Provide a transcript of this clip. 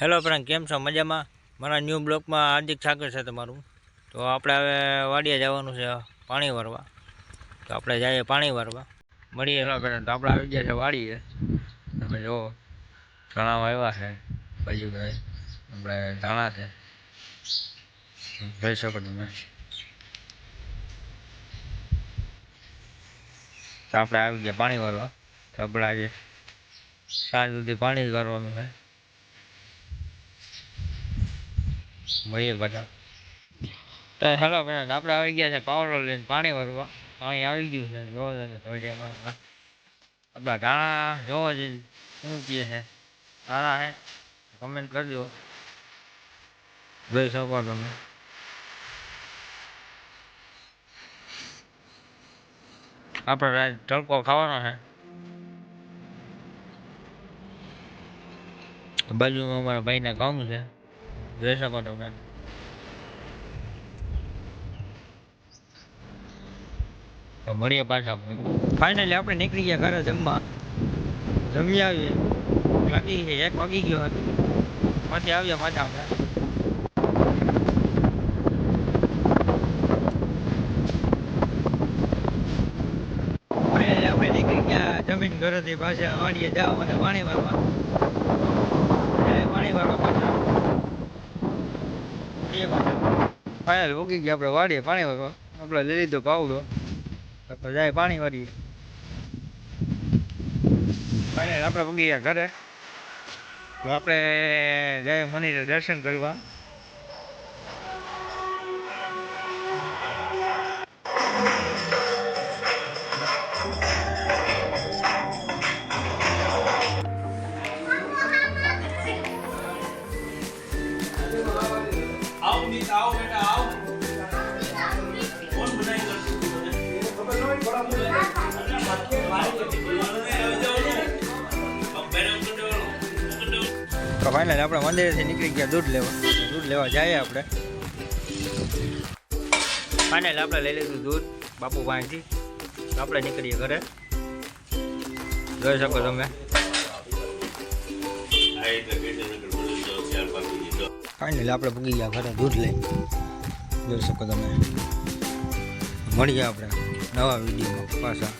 Hello friend, કેમ છો? મજામાં? મારા ન્યૂ બ્લોગમાં હાર્દિક સ્વાગત છે તમારું. તો આપણે હવે વાડીએ જવાનું છે પાણી ભરવા. તો આપણે જઈએ પાણી ભરવા, મળીએ. હેલો ફ્રેન્ડ, તો આપણે આવી ગયા છે વાડીએ. તમે જો ચણા વાવ્યા છે, પછી આપણે ધાણા છે, જોઈ શકો તમે. તો આપણે આવી ગયા પાણી ભરવા. તો આપણે આજે સાંજ સુધી પાણી જ ભરવાનું છે. મળીએ બધા. તો હેલો ફ્રેન્ડ, આપણે આવી ગયા છે પાવડર લઈને પાણી ભરવા. પાણી આવી ગયું છે, જોવો આપણા ધાણા જોવો છે શું કહે છે. સારા છે, કમેન્ટ કરજો. જોઈ શકો તમે. આપણે તડકો ખાવાનો છે. બાજુમાં અમારા ભાઈના ઘઉં છે, જોઈ શકો તમે. મળીએ પાછા. ફાઇનલી આપણે નીકળી ગયા ઘરે જમવા. જમી આવીએ, લાગી છે 1 વાગી ગયો હતો. પછી આવ્યા પાછા આપણે. આપણે નીકળી ગયા જમીન ઘરેથી પાછા વાડીએ જવા માટે પાણી ભરવા. પાણી ભરવા પાછા ફાઇનલ ઉગી ગયા આપણે વાડીએ પાણી ભરવા. આપણે લઈ લીધો પાવડો, આપણે જાય પાણી ભરીએ. ફાઇનલ આપણે ઉગી ગયા ઘરે. તો આપણે જય મંદિરે દર્શન કરવા. आओ बेटा आओ कौन बनाई कर खबर नहीं बड़ा मुंह है તો ફાઇનલ આપણે મંદિરેથી નીકળી ગયા દૂધ લેવા જઈએ આપણે. ફાઇનલ આપણે લઈ લીધું દૂધ બાપુ પાસેથી. આપણે નીકળીએ ઘરે, જોઈ શકો તમે. ફાઇનલી આપણે પૂગી ગયા ઘરે દૂધ લઈ, જોઈ શકો તમે. મળીએ આપણે નવા વિડીયોમાં પાછા.